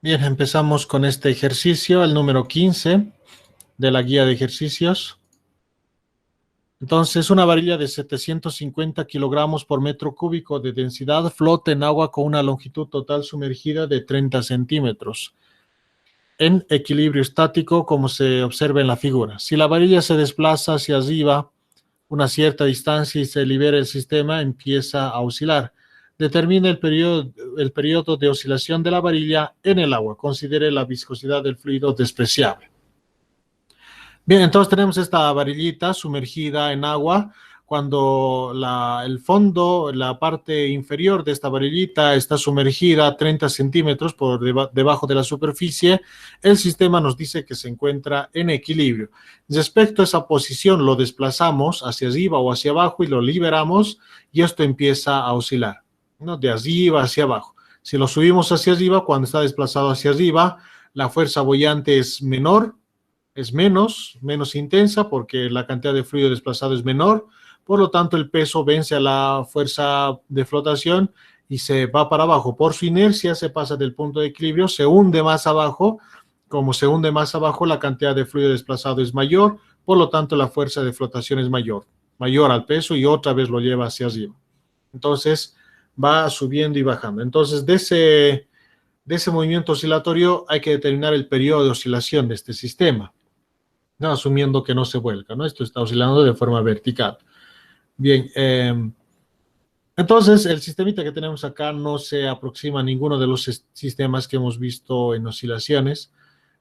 Bien, empezamos con este ejercicio, el número 15 de la guía de ejercicios. Entonces, una varilla de 750 kilogramos por metro cúbico de densidad flota en agua con una longitud total sumergida de 30 centímetros. En equilibrio estático, como se observa en la figura. Si la varilla se desplaza hacia arriba una cierta distancia y se libera el sistema, empieza a oscilar. Determine el periodo de oscilación de la varilla en el agua. Considere la viscosidad del fluido despreciable. Bien, entonces tenemos esta varillita sumergida en agua. Cuando el fondo, la parte inferior de esta varillita está sumergida a 30 centímetros por debajo de la superficie, el sistema nos dice que se encuentra en equilibrio. Respecto a esa posición, lo desplazamos hacia arriba o hacia abajo y lo liberamos y esto empieza a oscilar, ¿no? De arriba hacia abajo. Si lo subimos hacia arriba, cuando está desplazado hacia arriba, la fuerza boyante es menor, es menos intensa porque la cantidad de fluido desplazado es menor. Por lo tanto, el peso vence a la fuerza de flotación y se va para abajo. Por su inercia se pasa del punto de equilibrio, se hunde más abajo. Como se hunde más abajo, la cantidad de fluido desplazado es mayor. Por lo tanto, la fuerza de flotación es mayor al peso y otra vez lo lleva hacia arriba. Entonces, va subiendo y bajando. Entonces, de ese movimiento oscilatorio hay que determinar el periodo de oscilación de este sistema, ¿no? Asumiendo que no se vuelca, ¿no? Esto está oscilando de forma vertical. Bien, entonces el sistemita que tenemos acá no se aproxima a ninguno de los sistemas que hemos visto en oscilaciones.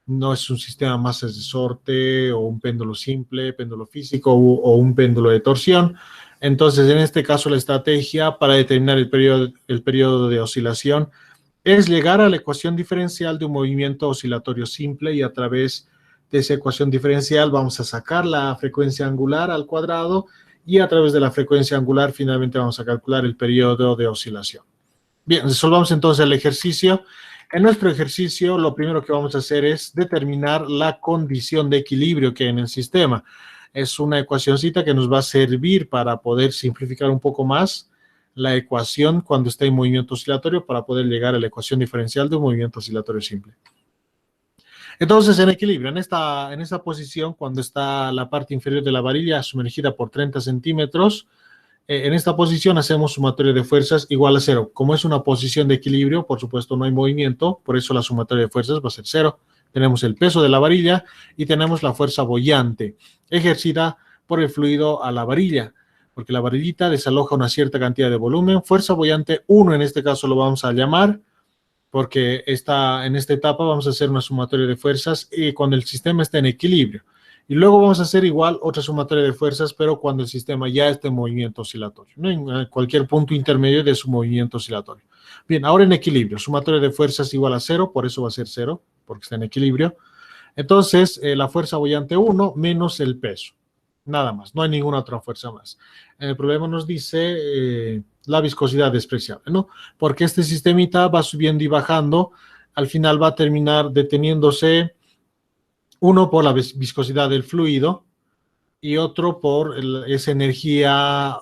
No es un sistema más de resorte o un péndulo simple, péndulo físico o un péndulo de torsión. Entonces, en este caso, la estrategia para determinar el periodo de oscilación es llegar a la ecuación diferencial de un movimiento oscilatorio simple y a través de esa ecuación diferencial vamos a sacar la frecuencia angular al cuadrado y a través de la frecuencia angular finalmente vamos a calcular el periodo de oscilación. Bien, resolvamos entonces el ejercicio. En nuestro ejercicio lo primero que vamos a hacer es determinar la condición de equilibrio que hay en el sistema. Es una ecuacióncita que nos va a servir para poder simplificar un poco más la ecuación cuando está en movimiento oscilatorio para poder llegar a la ecuación diferencial de un movimiento oscilatorio simple. Entonces, en equilibrio, en esta posición, cuando está la parte inferior de la varilla sumergida por 30 centímetros, en esta posición hacemos sumatoria de fuerzas igual a 0. Como es una posición de equilibrio, por supuesto no hay movimiento, por eso la sumatoria de fuerzas va a ser 0. Tenemos el peso de la varilla y tenemos la fuerza boyante ejercida por el fluido a la varilla, porque la varillita desaloja una cierta cantidad de volumen. Fuerza boyante 1 en este caso lo vamos a llamar, porque en esta etapa vamos a hacer una sumatoria de fuerzas y cuando el sistema está en equilibrio. Y luego vamos a hacer igual otra sumatoria de fuerzas, pero cuando el sistema ya está en movimiento oscilatorio, ¿no? En cualquier punto intermedio de su movimiento oscilatorio. Bien, ahora en equilibrio, sumatoria de fuerzas igual a 0, por eso va a ser 0, porque está en equilibrio. Entonces, la fuerza boyante 1 menos el peso. Nada más, no hay ninguna otra fuerza más. El problema nos dice la viscosidad despreciable, ¿no? Porque este sistemita va subiendo y bajando, al final va a terminar deteniéndose, uno por la viscosidad del fluido y otro por esa energía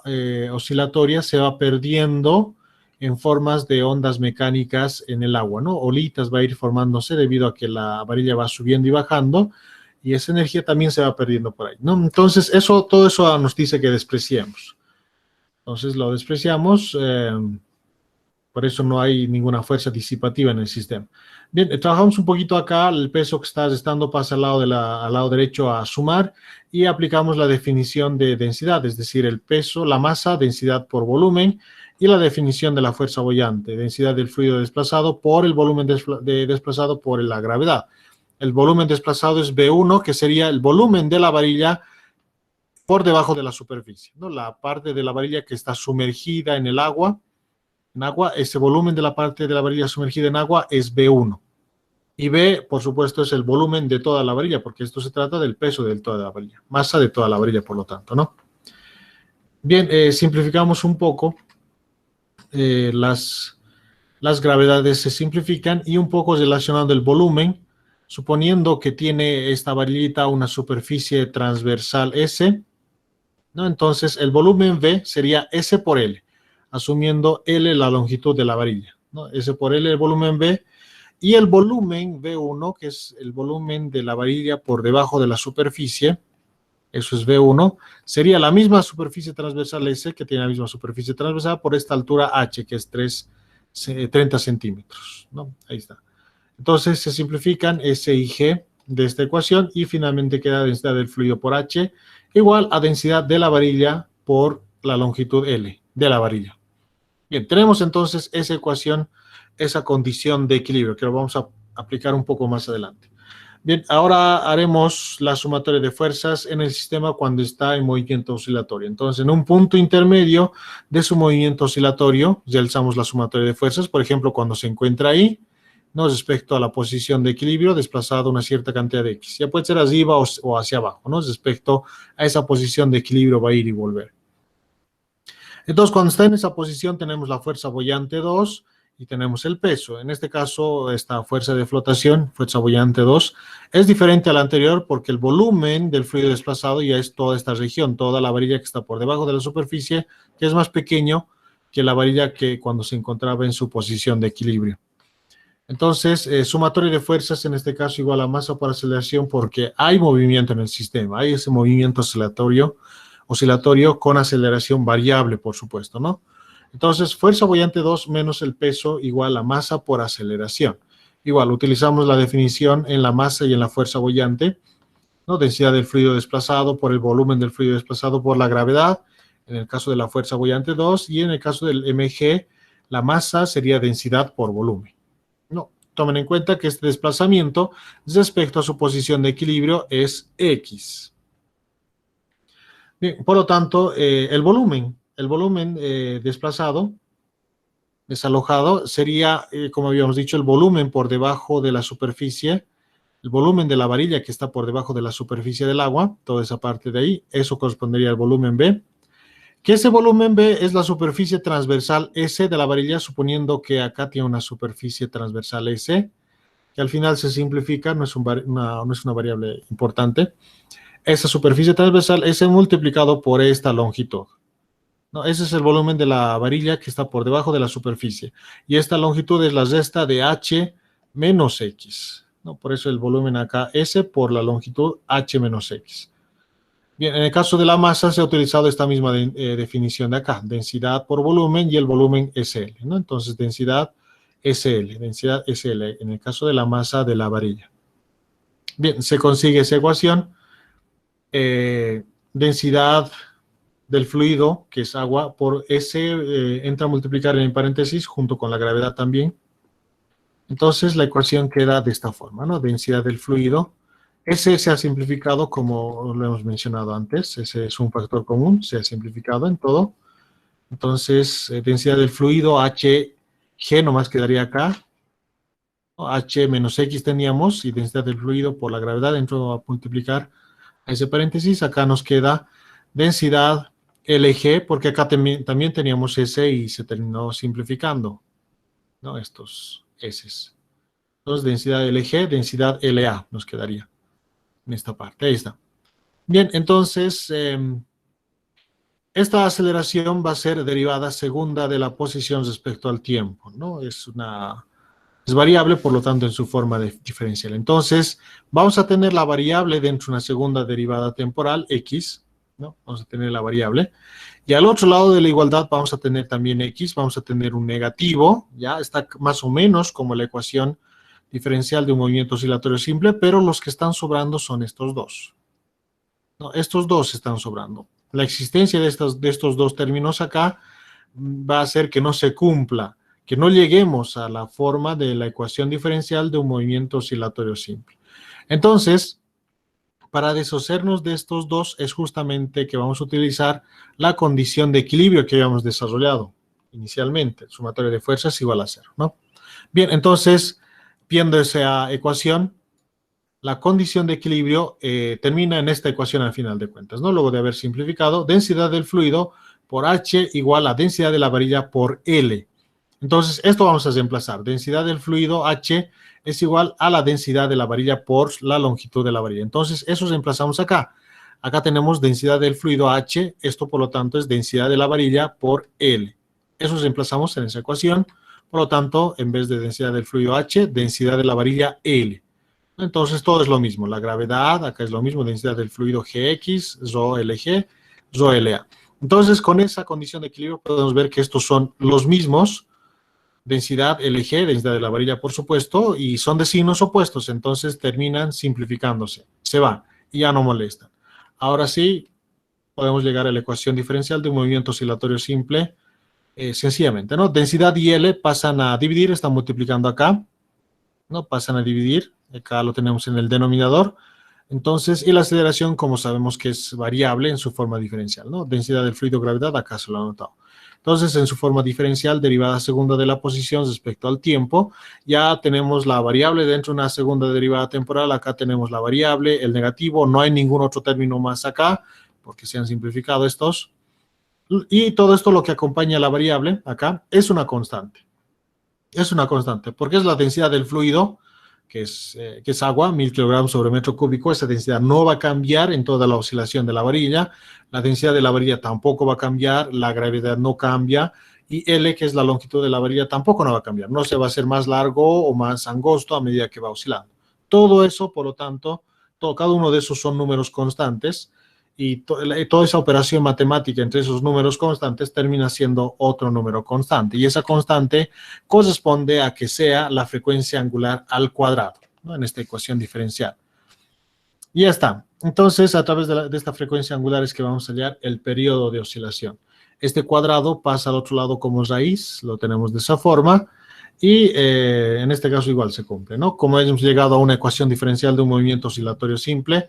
oscilatoria se va perdiendo en formas de ondas mecánicas en el agua, ¿no? Olitas va a ir formándose debido a que la varilla va subiendo y bajando y esa energía también se va perdiendo por ahí, ¿no? Entonces, todo eso nos dice que despreciemos. Entonces, lo despreciamos, por eso no hay ninguna fuerza disipativa en el sistema. Bien, trabajamos un poquito acá, el peso que está restando pasa al lado derecho a sumar y aplicamos la definición de densidad, es decir, el peso, la masa, densidad por volumen y la definición de la fuerza boyante, densidad del fluido desplazado por el volumen desplazado por la gravedad. El volumen desplazado es V1, que sería el volumen de la varilla por debajo de la superficie, ¿no? La parte de la varilla que está sumergida en el agua, ese volumen de la parte de la varilla sumergida en agua es V1. Y V, por supuesto, es el volumen de toda la varilla, porque esto se trata del peso de toda la varilla, masa de toda la varilla, por lo tanto, ¿no? Bien, simplificamos un poco, las gravedades se simplifican y un poco relacionando el volumen, suponiendo que tiene esta varillita una superficie transversal S, ¿no? Entonces, el volumen V sería S por L, asumiendo L la longitud de la varilla. ¿no? S por L, el volumen B, y el volumen V1, que es el volumen de la varilla por debajo de la superficie, eso es V1, sería la misma superficie transversal S, que tiene la misma superficie transversal, por esta altura H, que es 30 centímetros, ¿no? Ahí está. Entonces se simplifican S y G de esta ecuación y finalmente queda densidad del fluido por H igual a densidad de la varilla por la longitud L de la varilla. Bien, tenemos entonces esa ecuación, esa condición de equilibrio, que lo vamos a aplicar un poco más adelante. Bien, ahora haremos la sumatoria de fuerzas en el sistema cuando está en movimiento oscilatorio. Entonces, en un punto intermedio de su movimiento oscilatorio, realizamos la sumatoria de fuerzas, por ejemplo, cuando se encuentra ahí, ¿no? Respecto a la posición de equilibrio, desplazado una cierta cantidad de X. Ya puede ser arriba o hacia abajo, ¿no? Respecto a esa posición de equilibrio va a ir y volver. Entonces, cuando está en esa posición, tenemos la fuerza boyante 2 y tenemos el peso. En este caso, esta fuerza de flotación, fuerza boyante 2, es diferente a la anterior porque el volumen del fluido desplazado ya es toda esta región, toda la varilla que está por debajo de la superficie, que es más pequeño que la varilla que cuando se encontraba en su posición de equilibrio. Entonces, sumatoria de fuerzas, en este caso, igual a masa por aceleración, porque hay movimiento en el sistema, hay ese movimiento oscilatorio con aceleración variable, por supuesto, ¿no? Entonces, fuerza boyante 2 menos el peso igual a masa por aceleración. Igual, utilizamos la definición en la masa y en la fuerza boyante, ¿no? Densidad del fluido desplazado por el volumen del fluido desplazado por la gravedad, en el caso de la fuerza boyante 2, y en el caso del mg, la masa sería densidad por volumen. No, tomen en cuenta que este desplazamiento respecto a su posición de equilibrio es X. Bien, por lo tanto, el volumen desplazado, desalojado, sería, como habíamos dicho, el volumen por debajo de la superficie, el volumen de la varilla que está por debajo de la superficie del agua, toda esa parte de ahí, eso correspondería al volumen B, que ese volumen B es la superficie transversal S de la varilla, suponiendo que acá tiene una superficie transversal S, que al final se simplifica, no es una variable importante. Esa superficie transversal S multiplicado por esta longitud. No, ese es el volumen de la varilla que está por debajo de la superficie. Y esta longitud es la resta de H menos X. ¿No? Por eso el volumen acá S por la longitud H menos X. Bien, en el caso de la masa se ha utilizado esta misma definición de acá. Densidad por volumen y el volumen SL. ¿No? Entonces, densidad SL en el caso de la masa de la varilla. Bien, se consigue esa ecuación. Densidad del fluido, que es agua, por S entra a multiplicar en paréntesis junto con la gravedad también. Entonces la ecuación queda de esta forma, ¿no? Densidad del fluido. S se ha simplificado como lo hemos mencionado antes. Ese es un factor común, se ha simplificado en todo. Entonces, densidad del fluido, HG nomás quedaría acá. H menos X teníamos y densidad del fluido por la gravedad entró a multiplicar a ese paréntesis. Acá nos queda densidad LG, porque acá también teníamos S y se terminó simplificando, ¿no? Estos S. Entonces, densidad LG, densidad LA nos quedaría en esta parte. Ahí está. Bien, entonces, esta aceleración va a ser derivada segunda de la posición respecto al tiempo, ¿no? Es variable, por lo tanto, en su forma diferencial. Entonces, vamos a tener la variable dentro de una segunda derivada temporal, X, ¿no? Vamos a tener la variable. Y al otro lado de la igualdad vamos a tener también X, vamos a tener un negativo, ya está más o menos como la ecuación diferencial de un movimiento oscilatorio simple, pero los que están sobrando son estos dos. No, estos dos están sobrando. La existencia de estos dos términos acá va a hacer que no se cumpla, que no lleguemos a la forma de la ecuación diferencial de un movimiento oscilatorio simple. Entonces, para deshacernos de estos dos es justamente que vamos a utilizar la condición de equilibrio que habíamos desarrollado inicialmente, sumatoria de fuerzas igual a 0, ¿no? Bien, entonces, viendo esa ecuación, la condición de equilibrio termina en esta ecuación al final de cuentas, ¿no? Luego de haber simplificado, densidad del fluido por H igual a densidad de la varilla por L. Entonces, esto vamos a reemplazar. Densidad del fluido H es igual a la densidad de la varilla por la longitud de la varilla. Entonces, eso reemplazamos acá. Acá tenemos densidad del fluido H, esto por lo tanto es densidad de la varilla por L. Eso reemplazamos en esa ecuación. Por lo tanto, en vez de densidad del fluido H, densidad de la varilla L. Entonces, todo es lo mismo. La gravedad, acá es lo mismo, densidad del fluido Gx, Rho LG, Rho LA. Entonces, con esa condición de equilibrio podemos ver que estos son los mismos, densidad LG, densidad de la varilla, por supuesto, y son de signos opuestos, entonces terminan simplificándose. Se van y ya no molestan. Ahora sí, podemos llegar a la ecuación diferencial de un movimiento oscilatorio simple, sencillamente, ¿no? Densidad y L pasan a dividir, están multiplicando acá, ¿no? Pasan a dividir, acá lo tenemos en el denominador. Entonces, y la aceleración, como sabemos que es variable en su forma diferencial, ¿no? Densidad del fluido, gravedad, acá se lo he anotado. Entonces, en su forma diferencial, derivada segunda de la posición respecto al tiempo, ya tenemos la variable dentro de una segunda derivada temporal, acá tenemos la variable, el negativo, no hay ningún otro término más acá, porque se han simplificado estos. Y todo esto lo que acompaña a la variable, acá, es una constante. Es una constante, porque es la densidad del fluido, que es agua, 1000 kilogramos sobre metro cúbico. Esa densidad no va a cambiar en toda la oscilación de la varilla. La densidad de la varilla tampoco va a cambiar, la gravedad no cambia, y L, que es la longitud de la varilla, tampoco no va a cambiar. No se va a hacer más largo o más angosto a medida que va oscilando. Todo eso, por lo tanto, cada uno de esos son números constantes, y toda esa operación matemática entre esos números constantes termina siendo otro número constante, y esa constante corresponde a que sea la frecuencia angular al cuadrado, ¿no? En esta ecuación diferencial. Y ya está. Entonces, a través de esta frecuencia angular es que vamos a hallar el periodo de oscilación. Este cuadrado pasa al otro lado como raíz, lo tenemos de esa forma, y en este caso igual se cumple, ¿no? Como hemos llegado a una ecuación diferencial de un movimiento oscilatorio simple,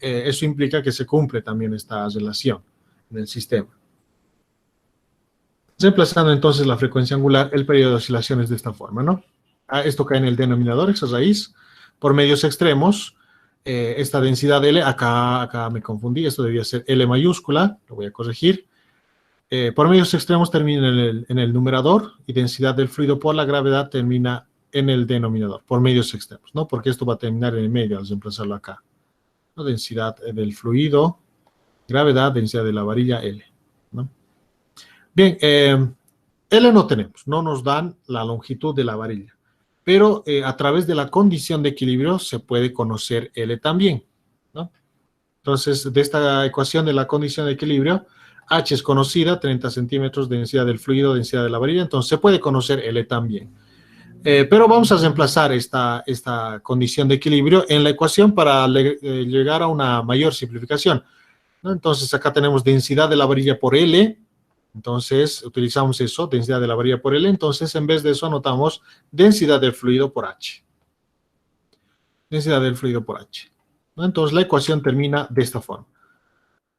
eso implica que se cumple también esta relación en el sistema. Reemplazando entonces la frecuencia angular, el periodo de oscilación es de esta forma, ¿no? Esto cae en el denominador, esa raíz, por medios extremos, esta densidad L, acá me confundí, esto debía ser L mayúscula, lo voy a corregir. Por medios extremos termina en el numerador, y densidad del fluido por la gravedad termina en el denominador, por medios extremos, ¿no? Porque esto va a terminar en el medio al reemplazarlo acá. ¿No? Densidad del fluido, gravedad, densidad de la varilla, L, ¿no? Bien, L no tenemos, no nos dan la longitud de la varilla, pero a través de la condición de equilibrio se puede conocer L también, ¿no? Entonces, de esta ecuación de la condición de equilibrio, H es conocida, 30 centímetros, densidad del fluido, densidad de la varilla, entonces se puede conocer L también. Pero vamos a reemplazar esta condición de equilibrio en la ecuación para llegar a una mayor simplificación, ¿no? Entonces, acá tenemos densidad de la varilla por L. Entonces, utilizamos eso, densidad de la varilla por L. Entonces, en vez de eso, anotamos densidad del fluido por H. Densidad del fluido por H, ¿no? Entonces, la ecuación termina de esta forma.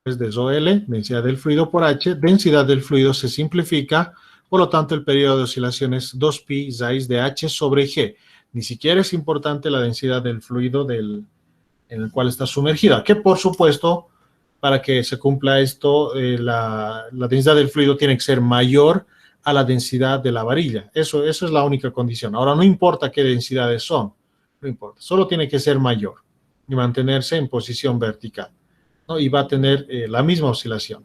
Es de Rho L, densidad del fluido por H. Densidad del fluido se simplifica, por lo tanto, el periodo de oscilación es 2pi raíz de H sobre G. Ni siquiera es importante la densidad del fluido en el cual está sumergida, que por supuesto, para que se cumpla esto, la densidad del fluido tiene que ser mayor a la densidad de la varilla. Eso es la única condición. Ahora, no importa qué densidades son, no importa, solo tiene que ser mayor y mantenerse en posición vertical, ¿no? Y va a tener la misma oscilación.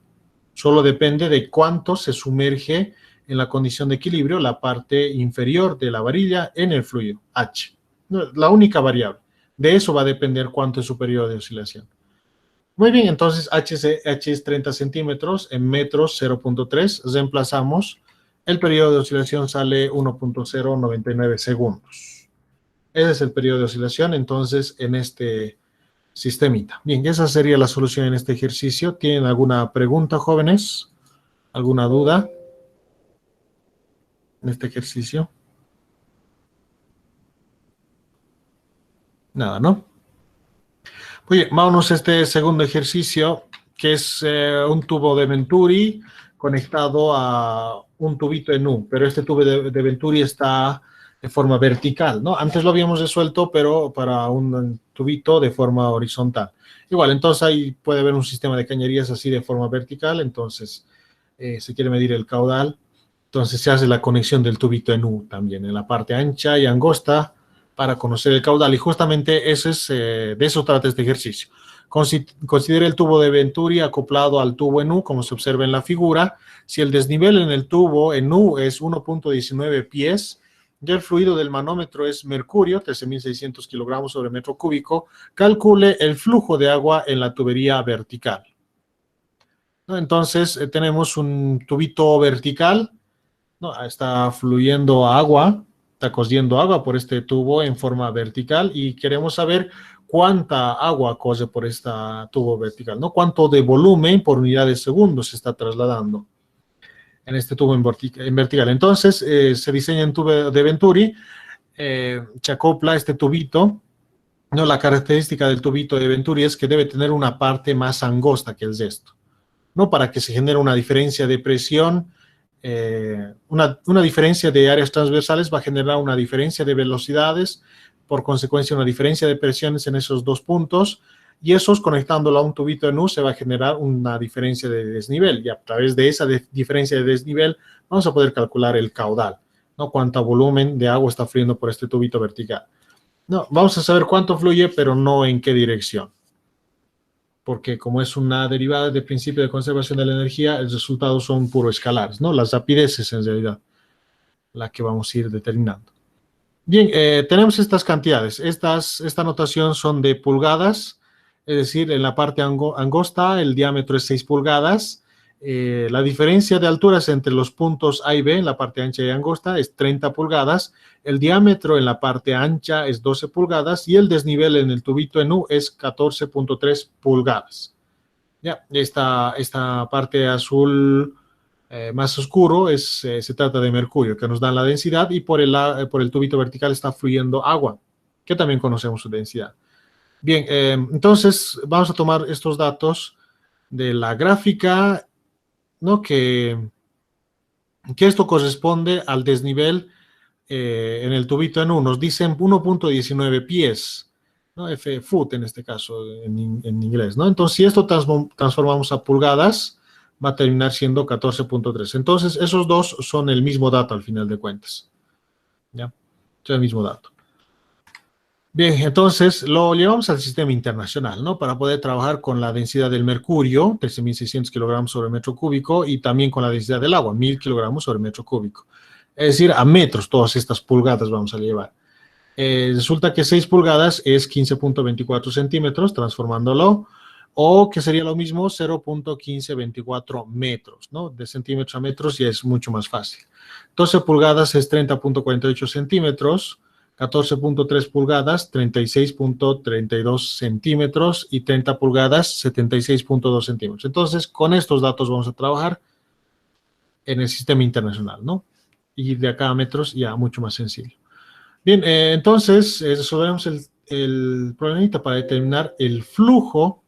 Solo depende de cuánto se sumerge en la condición de equilibrio la parte inferior de la varilla en el fluido, H. La única variable. De eso va a depender cuánto es su periodo de oscilación. Muy bien, entonces H es 30 centímetros, en metros 0.3, reemplazamos, el periodo de oscilación sale 1.099 segundos. Ese es el periodo de oscilación, entonces, en este sistemita. Bien, esa sería la solución en este ejercicio. ¿Tienen alguna pregunta, jóvenes? ¿Alguna duda en este ejercicio? Nada, ¿no? Oye, vámonos a este segundo ejercicio, que es un tubo de Venturi conectado a un tubito en U, pero este tubo de Venturi está de forma vertical, ¿no? Antes lo habíamos resuelto, pero para un tubito de forma horizontal. Igual, entonces ahí puede haber un sistema de cañerías así de forma vertical, entonces se quiere medir el caudal, entonces se hace la conexión del tubito en U también, en la parte ancha y angosta, para conocer el caudal, y justamente ese es, de eso trata este ejercicio. Considere el tubo de Venturi acoplado al tubo en U, como se observa en la figura. Si el desnivel en el tubo en U es 1.19 pies, y el fluido del manómetro es mercurio, 13.600 kilogramos sobre metro cúbico, calcule el flujo de agua en la tubería vertical. ¿No? Entonces, tenemos un tubito vertical, ¿no? Está fluyendo agua, está corriendo agua por este tubo en forma vertical y queremos saber cuánta agua corre por este tubo vertical, ¿no? Cuánto de volumen por unidad de segundo se está trasladando en este tubo en vertical. Entonces, se diseña un tubo de Venturi, se acopla este tubito, ¿no? La característica del tubito de Venturi es que debe tener una parte más angosta que el resto, ¿no? Para que se genere una diferencia de presión, una diferencia de áreas transversales va a generar una diferencia de velocidades, por consecuencia una diferencia de presiones en esos dos puntos, y esos conectándolo a un tubito en U se va a generar una diferencia de desnivel, y a través de esa diferencia de desnivel vamos a poder calcular el caudal, ¿no? Cuánto volumen de agua está fluyendo por este tubito vertical. No, vamos a saber cuánto fluye, pero no en qué dirección, porque como es una derivada del principio de conservación de la energía, el resultado son puro escalares, ¿no? Las rapideces en realidad, la que vamos a ir determinando. Bien, tenemos estas cantidades. Esta notación son de pulgadas, es decir, en la parte angosta el diámetro es 6 pulgadas. La diferencia de alturas entre los puntos A y B en la parte ancha y angosta es 30 pulgadas. El diámetro en la parte ancha es 12 pulgadas y el desnivel en el tubito en U es 14.3 pulgadas. Ya, esta parte azul más oscuro se trata de mercurio, que nos da la densidad, y por el tubito vertical está fluyendo agua, que también conocemos su densidad. Bien, entonces vamos a tomar estos datos de la gráfica, ¿no? Que esto corresponde al desnivel en el tubito en U. Nos dicen 1.19 pies, ¿no? Foot en este caso, en inglés, ¿no? Entonces, si esto transformamos a pulgadas, va a terminar siendo 14.3. Entonces, esos dos son el mismo dato al final de cuentas. ¿Ya? Es el mismo dato. Bien, entonces lo llevamos al sistema internacional, ¿no? Para poder trabajar con la densidad del mercurio, 13.600 kilogramos sobre metro cúbico, y también con la densidad del agua, 1.000 kilogramos sobre metro cúbico. Es decir, a metros, todas estas pulgadas vamos a llevar. Resulta que 6 pulgadas es 15.24 centímetros, transformándolo, o que sería lo mismo 0.1524 metros, ¿no? De centímetros a metros ya es mucho más fácil. 12 pulgadas es 30.48 centímetros, 14.3 pulgadas, 36.32 centímetros, y 30 pulgadas, 76.2 centímetros. Entonces, con estos datos vamos a trabajar en el sistema internacional, ¿no? Y de acá a metros ya mucho más sencillo. Bien, entonces resolvemos el problemita para determinar el flujo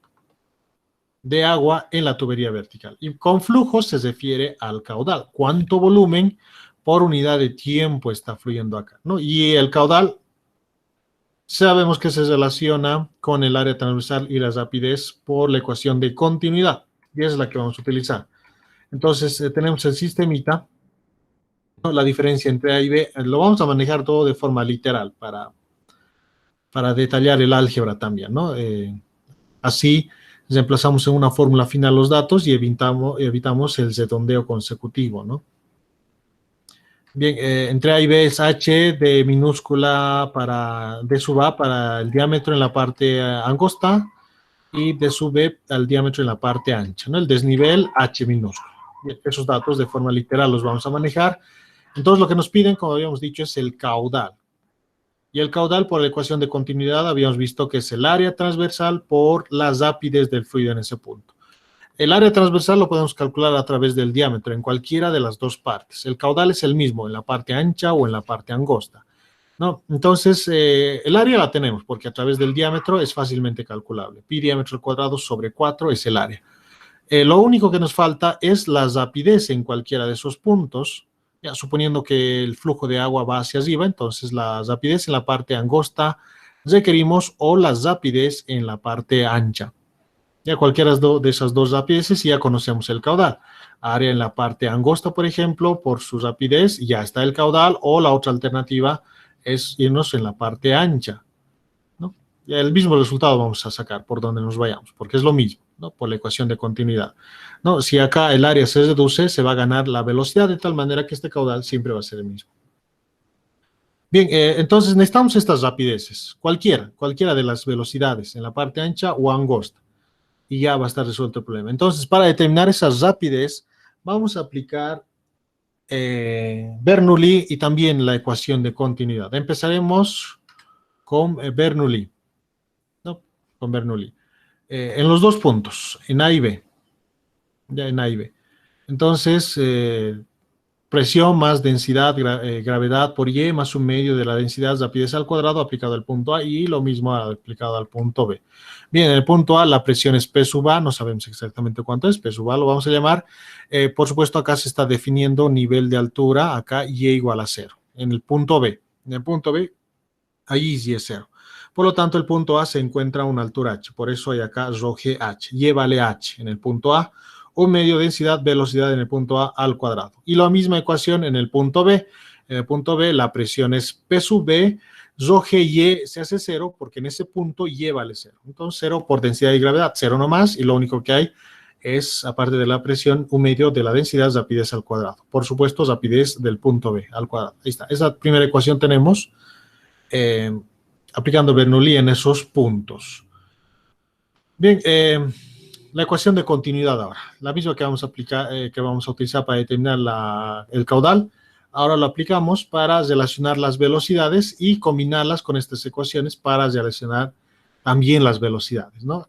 de agua en la tubería vertical. Y con flujo se refiere al caudal. ¿Cuánto volumen por unidad de tiempo está fluyendo acá, ¿no? Y el caudal sabemos que se relaciona con el área transversal y la rapidez por la ecuación de continuidad. Y esa es la que vamos a utilizar. Entonces, tenemos el sistemita, ¿no? La diferencia entre A y B. Lo vamos a manejar todo de forma literal para detallar el álgebra también, ¿no? Así reemplazamos en una fórmula final los datos y evitamos el redondeo consecutivo, ¿no? Bien, entre A y B es H de minúscula D sub A para el diámetro en la parte angosta y D sub B al diámetro en la parte ancha, ¿no? El desnivel H minúscula. Bien, esos datos de forma literal los vamos a manejar. Entonces lo que nos piden, como habíamos dicho, es el caudal. Y el caudal por la ecuación de continuidad habíamos visto que es el área transversal por la rapidez del fluido en ese punto. El área transversal lo podemos calcular a través del diámetro en cualquiera de las dos partes. El caudal es el mismo en la parte ancha o en la parte angosta, ¿no? Entonces, el área la tenemos porque a través del diámetro es fácilmente calculable. Pi diámetro al cuadrado sobre 4 es el área. Lo único que nos falta es la rapidez en cualquiera de esos puntos. Ya, suponiendo que el flujo de agua va hacia arriba, entonces la rapidez en la parte angosta requerimos o la rapidez en la parte ancha. Ya cualquiera de esas dos rapideces ya conocemos el caudal. Área en la parte angosta, por ejemplo, por su rapidez ya está el caudal, o la otra alternativa es irnos en la parte ancha, ¿no? Y el mismo resultado vamos a sacar por donde nos vayamos, porque es lo mismo, ¿no? Por la ecuación de continuidad, ¿no? Si acá el área se reduce, se va a ganar la velocidad de tal manera que este caudal siempre va a ser el mismo. Bien, entonces necesitamos estas rapideces, cualquiera de las velocidades, en la parte ancha o angosta, y ya va a estar resuelto el problema. Entonces, para determinar esa rapidez, vamos a aplicar Bernoulli y también la ecuación de continuidad. Empezaremos con Bernoulli, ¿no? Con Bernoulli. En los dos puntos, en A y B, ya en A y B. Entonces, presión más densidad, gravedad por Y más un medio de la densidad rapidez al cuadrado aplicado al punto A y lo mismo aplicado al punto B. Bien, en el punto A la presión es P sub A, no sabemos exactamente cuánto es, P sub A lo vamos a llamar. Por supuesto, acá se está definiendo nivel de altura, acá Y igual a 0. En el punto B, ahí Y es 0. Por lo tanto, el punto A se encuentra a una altura H, por eso hay acá rho g H. Y vale H en el punto A, un medio densidad, velocidad en el punto A al cuadrado. Y la misma ecuación en el punto B. En el punto B la presión es P sub B, rho g Y se hace 0 porque en ese punto Y vale 0. Entonces 0 por densidad y gravedad, 0 nomás, y lo único que hay es, aparte de la presión, un medio de la densidad, rapidez al cuadrado. Por supuesto, rapidez del punto B al cuadrado. Ahí está. Esa primera ecuación tenemos aplicando Bernoulli en esos puntos. Bien, la ecuación de continuidad ahora, la misma que vamos a aplicar, que vamos a utilizar para determinar el caudal, ahora lo aplicamos para relacionar las velocidades y combinarlas con estas ecuaciones para relacionar también las velocidades, ¿no?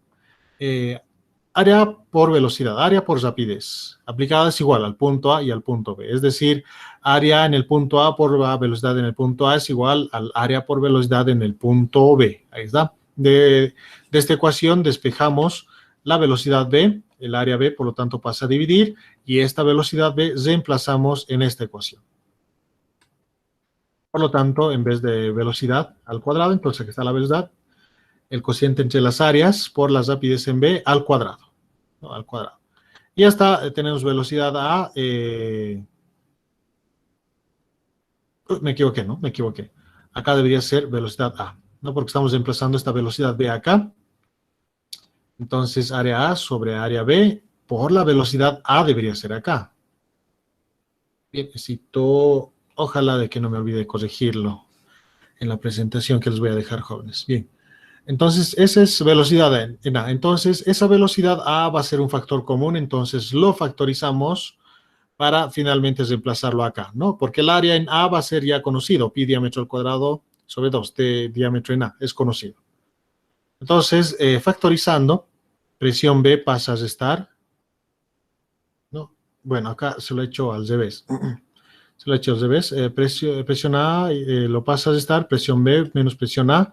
Área por velocidad, área por rapidez, aplicada es igual al punto A y al punto B, es decir, área en el punto A por velocidad en el punto A es igual al área por velocidad en el punto B, ahí está. De esta ecuación despejamos la velocidad B, el área B, por lo tanto pasa a dividir, y esta velocidad B reemplazamos en esta ecuación. Por lo tanto, en vez de velocidad al cuadrado, entonces aquí está la velocidad, el cociente entre las áreas por la rapidez en B al cuadrado, ¿no? Al cuadrado. Y ya está, tenemos velocidad A, me equivoqué, ¿no? Me equivoqué. Acá debería ser velocidad A, ¿no? Porque estamos reemplazando esta velocidad B acá. Entonces, área A sobre área B por la velocidad A debería ser acá. Bien, necesito, ojalá de que no me olvide corregirlo en la presentación que les voy a dejar, jóvenes. Bien, entonces esa es velocidad en A. Entonces, esa velocidad A va a ser un factor común, entonces lo factorizamos para finalmente reemplazarlo acá, ¿no? Porque el área en A va a ser ya conocido, pi diámetro al cuadrado sobre 2 de diámetro en A, es conocido. Entonces, factorizando, presión B pasa a restar, ¿no? Bueno, acá se lo he hecho al revés. Se lo he hecho al revés. Presión A lo pasa a restar, presión B menos presión A,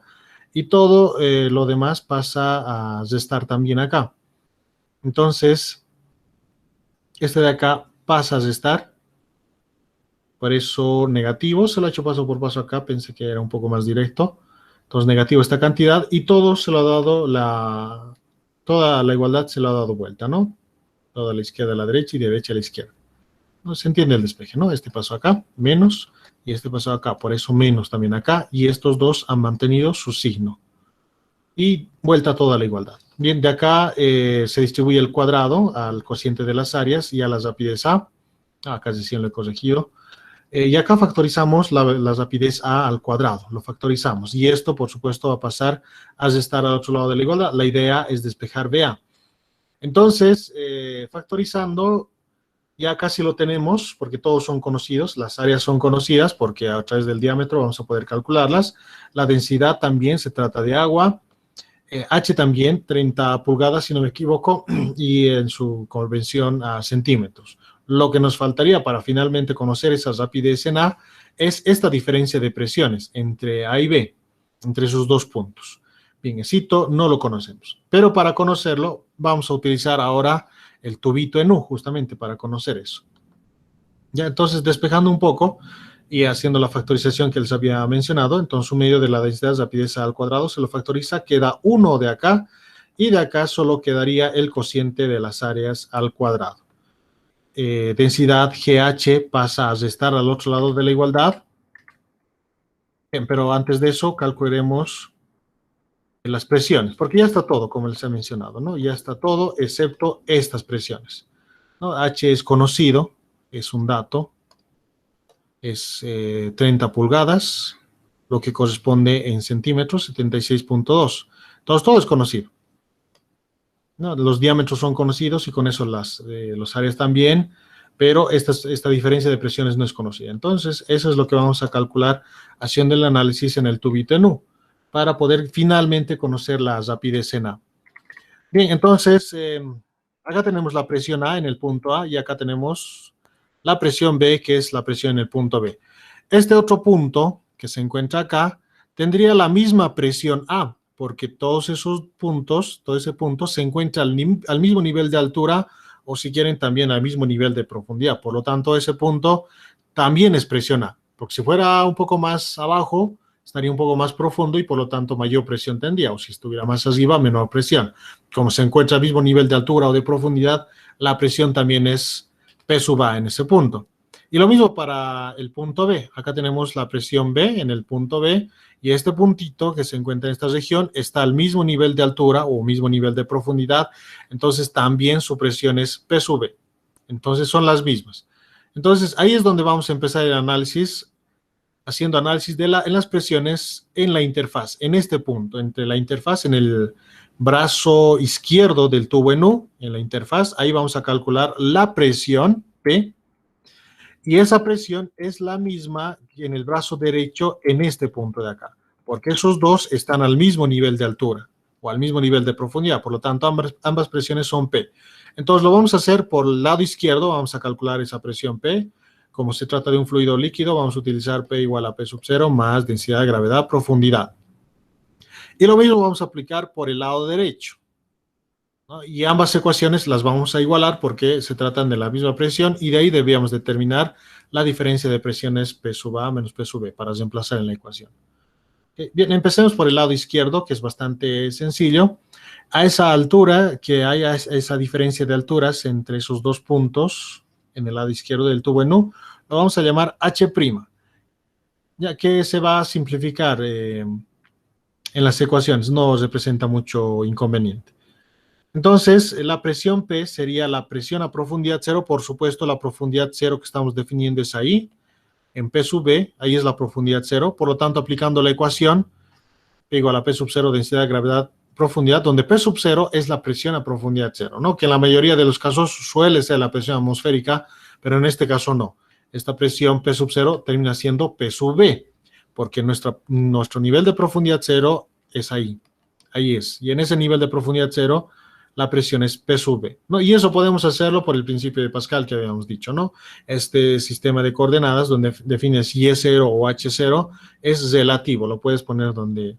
y todo lo demás pasa a restar también acá. Entonces, este de acá pasa a restar, por eso negativo, se lo he hecho paso por paso acá, pensé que era un poco más directo. Entonces, negativo esta cantidad, y todo se lo ha dado toda la igualdad se lo ha dado vuelta, ¿no? Toda la izquierda a la derecha y de derecha a la izquierda. No se entiende el despeje, ¿no? Este pasó acá, menos, y este pasó acá, por eso menos también acá, y estos dos han mantenido su signo. Y vuelta toda la igualdad. Bien, de acá se distribuye el cuadrado al cociente de las áreas y a la rapidez A. Acá recién lo he corregido. Y acá factorizamos la rapidez A al cuadrado, lo factorizamos. Y esto, por supuesto, va a pasar a restar al otro lado de la igualdad. La idea es despejar BA. Entonces, factorizando, ya casi lo tenemos, porque todos son conocidos, las áreas son conocidas, porque a través del diámetro vamos a poder calcularlas. La densidad también se trata de agua. H también, 30 pulgadas, si no me equivoco, y en su convención a centímetros. Lo que nos faltaría para finalmente conocer esa rapidez en A es esta diferencia de presiones entre A y B, entre esos dos puntos. Bien, cito, no lo conocemos. Pero para conocerlo, vamos a utilizar ahora el tubito en U, justamente para conocer eso. Ya, entonces, despejando un poco y haciendo la factorización que les había mencionado, entonces un medio de la densidad rapidez al cuadrado se lo factoriza, queda 1 de acá, y de acá solo quedaría el cociente de las áreas al cuadrado. Densidad GH pasa a restar al otro lado de la igualdad. Bien, pero antes de eso calcularemos las presiones, porque ya está todo, como les he mencionado, ¿no? Ya está todo, excepto estas presiones, ¿no? H es conocido, es un dato, es 30 pulgadas, lo que corresponde en centímetros, 76.2. Entonces, todo es conocido, ¿no? Los diámetros son conocidos y con eso los áreas también, pero esta diferencia de presiones no es conocida. Entonces, eso es lo que vamos a calcular haciendo el análisis en el tubito en U, para poder finalmente conocer la rapidez en A. Bien, entonces, acá tenemos la presión A en el punto A y acá tenemos la presión B, que es la presión en el punto B. Este otro punto que se encuentra acá tendría la misma presión A, porque todos esos puntos, todo ese punto se encuentra al mismo nivel de altura o si quieren también al mismo nivel de profundidad. Por lo tanto, ese punto también es presión A, porque si fuera un poco más abajo, estaría un poco más profundo y por lo tanto mayor presión tendría, o si estuviera más arriba, menor presión. Como se encuentra al mismo nivel de altura o de profundidad, la presión también es P sub A en ese punto. Y lo mismo para el punto B. Acá tenemos la presión B en el punto B y este puntito que se encuentra en esta región está al mismo nivel de altura o mismo nivel de profundidad, entonces también su presión es P sub B. Entonces son las mismas. Entonces ahí es donde vamos a empezar el análisis, haciendo análisis en las presiones en la interfaz, en este punto, entre la interfaz, en el brazo izquierdo del tubo en U, en la interfaz, ahí vamos a calcular la presión P, y esa presión es la misma en el brazo derecho en este punto de acá, porque esos dos están al mismo nivel de altura o al mismo nivel de profundidad, por lo tanto ambas presiones son P. Entonces lo vamos a hacer por el lado izquierdo, vamos a calcular esa presión P. Como se trata de un fluido líquido, vamos a utilizar P igual a P sub 0 más densidad de gravedad, profundidad. Y lo mismo vamos a aplicar por el lado derecho, ¿no? Y ambas ecuaciones las vamos a igualar porque se tratan de la misma presión y de ahí debíamos determinar la diferencia de presiones P sub A menos P sub B para reemplazar en la ecuación. Bien, empecemos por el lado izquierdo, que es bastante sencillo. A esa altura, que haya esa diferencia de alturas entre esos dos puntos en el lado izquierdo del tubo en U, lo vamos a llamar H', ya que se va a simplificar en las ecuaciones, no representa mucho inconveniente. Entonces, la presión P sería la presión a profundidad cero, por supuesto, la profundidad cero que estamos definiendo es ahí, en P sub B, ahí es la profundidad cero, por lo tanto, aplicando la ecuación, P igual a P sub cero, densidad de gravedad, profundidad, donde P sub cero es la presión a profundidad cero, ¿no? Que en la mayoría de los casos suele ser la presión atmosférica, pero en este caso no. Esta presión P sub cero termina siendo P sub B, porque nuestro nivel de profundidad cero es ahí es, y en ese nivel de profundidad cero, la presión es P sub B, ¿no? Y eso podemos hacerlo por el principio de Pascal que habíamos dicho, ¿no? Este sistema de coordenadas donde defines si es 0 o H0 es relativo, lo puedes poner donde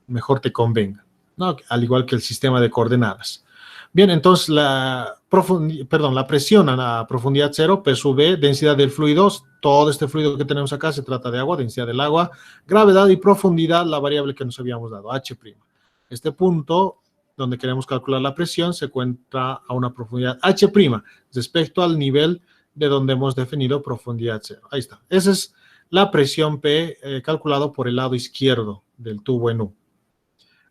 mejor te convenga, ¿no? Al igual que el sistema de coordenadas. Bien, entonces la presión a la profundidad cero, P sub B, densidad del fluido, todo este fluido que tenemos acá se trata de agua, densidad del agua, gravedad y profundidad, la variable que nos habíamos dado, H'. Este punto donde queremos calcular la presión se encuentra a una profundidad H' respecto al nivel de donde hemos definido profundidad cero. Ahí está. Esa es la presión P calculado por el lado izquierdo del tubo en U.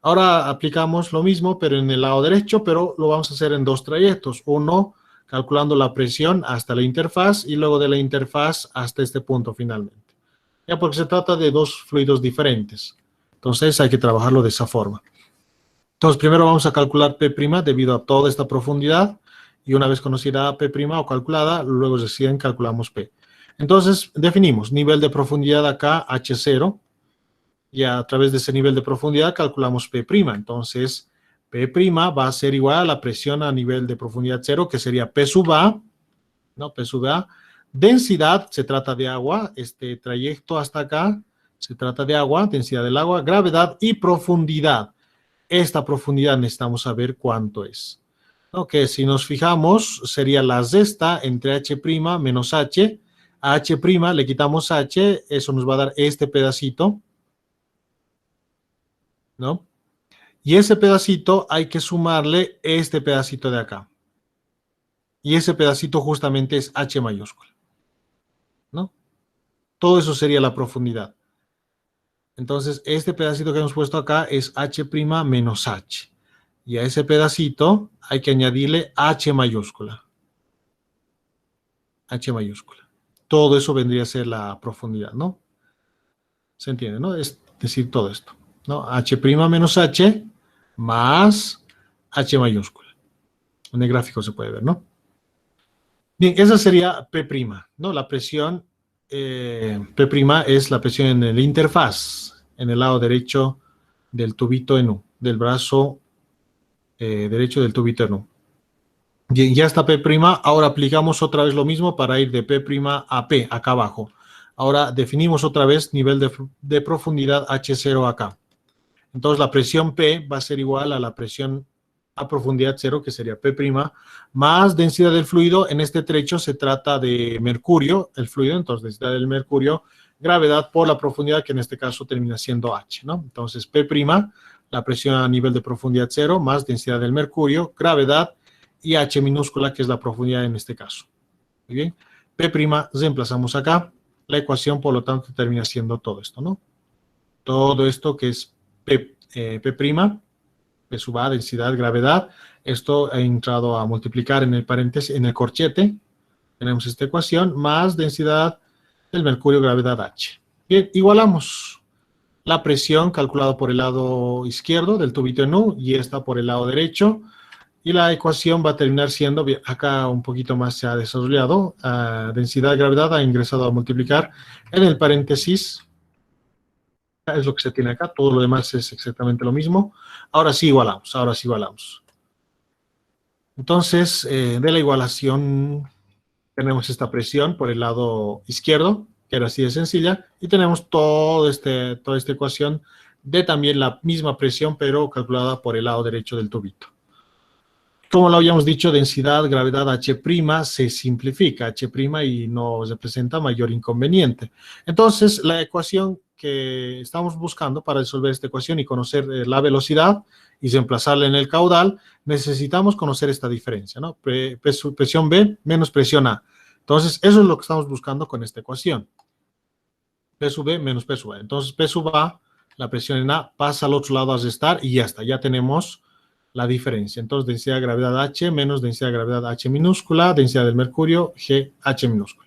Ahora aplicamos lo mismo, pero en el lado derecho, pero lo vamos a hacer en dos trayectos. Uno, calculando la presión hasta la interfaz y luego de la interfaz hasta este punto finalmente. Ya porque se trata de dos fluidos diferentes. Entonces hay que trabajarlo de esa forma. Entonces primero vamos a calcular P' debido a toda esta profundidad y una vez conocida P' o calculada, luego recién calculamos P. Entonces definimos nivel de profundidad acá, H0, y a través de ese nivel de profundidad calculamos P'. Entonces, P' va a ser igual a la presión a nivel de profundidad cero, que sería P sub A, ¿no? P sub A. Densidad, se trata de agua, este trayecto hasta acá, se trata de agua, densidad del agua, gravedad y profundidad. Esta profundidad necesitamos saber cuánto es. Ok, si nos fijamos, sería la resta entre H' menos H. A H' le quitamos H, eso nos va a dar este pedacito, ¿no? Y ese pedacito hay que sumarle este pedacito de acá. Y ese pedacito justamente es H mayúscula, ¿no? Todo eso sería la profundidad. Entonces, este pedacito que hemos puesto acá es H' menos H. Y a ese pedacito hay que añadirle H mayúscula. H mayúscula. Todo eso vendría a ser la profundidad, ¿no? ¿Se entiende, no? Es decir, todo esto, ¿no? H' menos H más H mayúscula. En el gráfico se puede ver, ¿no? Bien, esa sería P', ¿no? La presión P' es la presión en el interfaz, en el lado derecho del tubito en U, del brazo derecho del tubito en U. Bien, ya está P', ahora aplicamos otra vez lo mismo para ir de P' a P, acá abajo. Ahora definimos otra vez nivel de profundidad H0 acá. Entonces la presión P va a ser igual a la presión a profundidad 0, que sería P', más densidad del fluido. En este trecho se trata de mercurio, el fluido, entonces densidad del mercurio, gravedad por la profundidad, que en este caso termina siendo H, ¿no? Entonces P', la presión a nivel de profundidad 0, más densidad del mercurio, gravedad, y H minúscula, que es la profundidad en este caso. Muy bien. P', reemplazamos acá. La ecuación, por lo tanto, termina siendo todo esto, ¿no? Todo esto que es P', P sub A, densidad, gravedad. Esto ha entrado a multiplicar en el paréntesis, en el corchete. Tenemos esta ecuación, más densidad del mercurio, gravedad H. Bien, igualamos la presión calculada por el lado izquierdo del tubito en U y esta por el lado derecho. Y la ecuación va a terminar siendo, acá un poquito más se ha desarrollado, densidad, gravedad ha ingresado a multiplicar en el paréntesis. Es lo que se tiene acá, todo lo demás es exactamente lo mismo. Ahora sí igualamos. Entonces, de la igualación tenemos esta presión por el lado izquierdo, que era así de sencilla, y tenemos toda esta ecuación de también la misma presión, pero calculada por el lado derecho del tubito. Como lo habíamos dicho, densidad, gravedad, H' se simplifica, H' y no representa mayor inconveniente. Entonces, la ecuación que estamos buscando para resolver esta ecuación y conocer la velocidad y reemplazarla en el caudal, necesitamos conocer esta diferencia, ¿no? Presión B menos presión A. Entonces, eso es lo que estamos buscando con esta ecuación. P sub B menos P sub A. Entonces, P sub A, la presión en A, pasa al otro lado a restar y ya está, ya tenemos la diferencia. Entonces, densidad de gravedad H menos densidad de gravedad H minúscula, densidad del mercurio, G, H minúscula.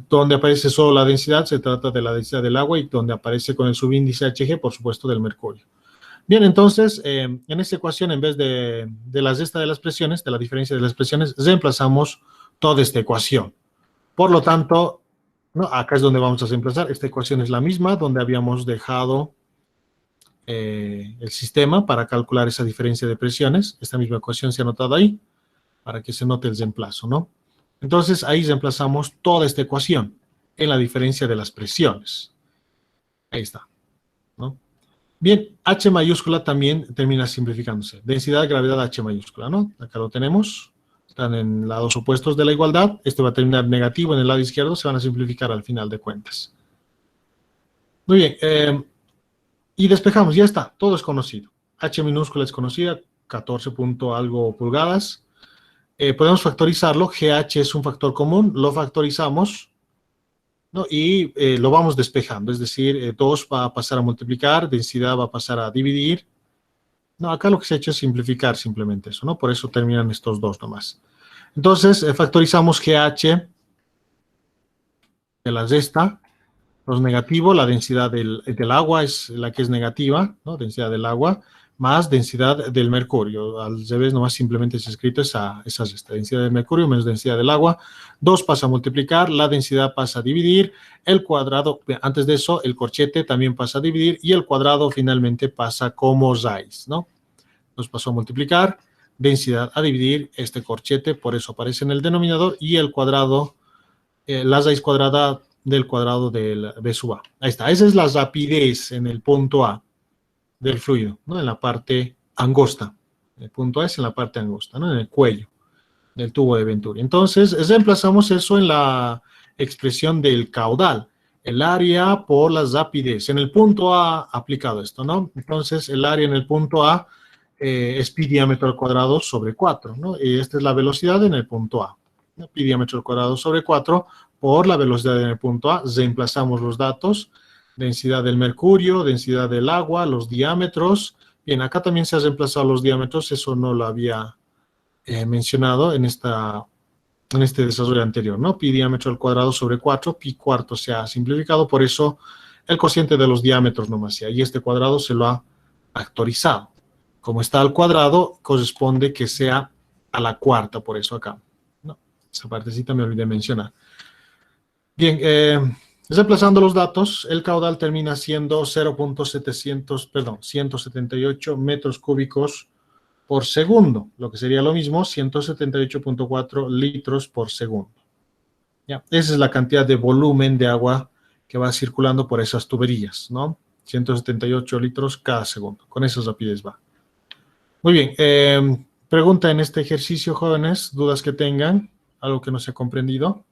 Donde aparece solo la densidad, se trata de la densidad del agua, y donde aparece con el subíndice Hg, por supuesto, del mercurio. Bien, entonces, en esta ecuación, en vez de la resta de las presiones, de la diferencia de las presiones, reemplazamos toda esta ecuación. Por lo tanto, ¿no? Acá es donde vamos a reemplazar. Esta ecuación es la misma, donde habíamos dejado el sistema para calcular esa diferencia de presiones. Esta misma ecuación se ha anotado ahí, para que se note el reemplazo, ¿no? Entonces, ahí reemplazamos toda esta ecuación en la diferencia de las presiones. Ahí está, ¿no? Bien, H mayúscula también termina simplificándose. Densidad, gravedad, H mayúscula, ¿no? Acá lo tenemos. Están en lados opuestos de la igualdad. Este va a terminar negativo en el lado izquierdo. Se van a simplificar al final de cuentas. Muy bien. Y despejamos, ya está. Todo es conocido. H minúscula es conocida, 14 punto algo pulgadas. Podemos factorizarlo. GH es un factor común. Lo factorizamos, ¿no? Y lo vamos despejando. Es decir, 2 va a pasar a multiplicar. Densidad va a pasar a dividir. No, acá lo que se ha hecho es simplificar simplemente eso, ¿no? Por eso terminan estos dos nomás. Entonces, factorizamos GH de la resta, los negativos, la densidad del agua es la que es negativa, ¿no? Densidad del agua, más densidad del mercurio. Al revés, nomás simplemente se ha escrito esa resta. Densidad del mercurio menos densidad del agua. 2 pasa a multiplicar, la densidad pasa a dividir, el cuadrado, antes de eso, el corchete también pasa a dividir, y el cuadrado finalmente pasa como raíz, ¿no? Nos pasó a multiplicar, densidad a dividir, este corchete, por eso aparece en el denominador, y el cuadrado, la raíz cuadrada del cuadrado del B sub A. Ahí está, esa es la rapidez en el punto A del fluido, ¿no? En la parte angosta. El punto A es en la parte angosta, ¿no? En el cuello del tubo de Venturi. Entonces, reemplazamos eso en la expresión del caudal. El área por la rapidez. En el punto A aplicado esto, ¿no? Entonces, el área en el punto A es pi diámetro al cuadrado sobre 4, ¿no? Y esta es la velocidad en el punto A. Pi diámetro al cuadrado sobre 4 por la velocidad en el punto A. Reemplazamos los datos. Densidad del mercurio, densidad del agua, los diámetros. Bien, acá también se han reemplazado los diámetros. Eso no lo había mencionado en este desarrollo anterior, ¿no? Pi diámetro al cuadrado sobre 4, pi cuarto se ha simplificado, por eso el cociente de los diámetros nomás, ¿ya? Y este cuadrado se lo ha factorizado. Como está al cuadrado, corresponde que sea a la cuarta, por eso acá. No, esa partecita me olvidé mencionar. Bien, reemplazando los datos, el caudal termina siendo 178 metros cúbicos por segundo, lo que sería lo mismo, 178.4 litros por segundo. ¿Ya? Esa es la cantidad de volumen de agua que va circulando por esas tuberías, ¿no? 178 litros cada segundo. Con esa rapidez va. Muy bien. Pregunta en este ejercicio, jóvenes, dudas que tengan, algo que no se ha comprendido.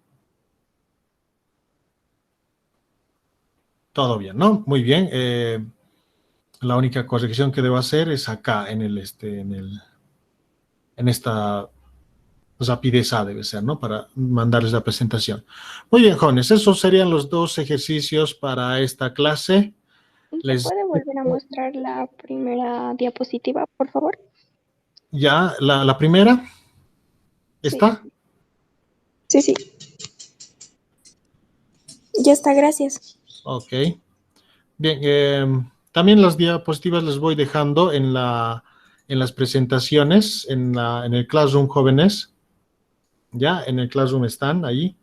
Todo bien, ¿no? Muy bien. La única corrección que debo hacer es acá, en esta rapidez A debe ser, ¿no? Para mandarles la presentación. Muy bien, jóvenes, esos serían los dos ejercicios para esta clase. ¿Se puede volver a mostrar la primera diapositiva, por favor? Ya, la primera. ¿Está? Sí, sí. Ya está, gracias. Ok. Bien, también las diapositivas les voy dejando en las presentaciones, en el Classroom, jóvenes. Ya, en el Classroom están ahí.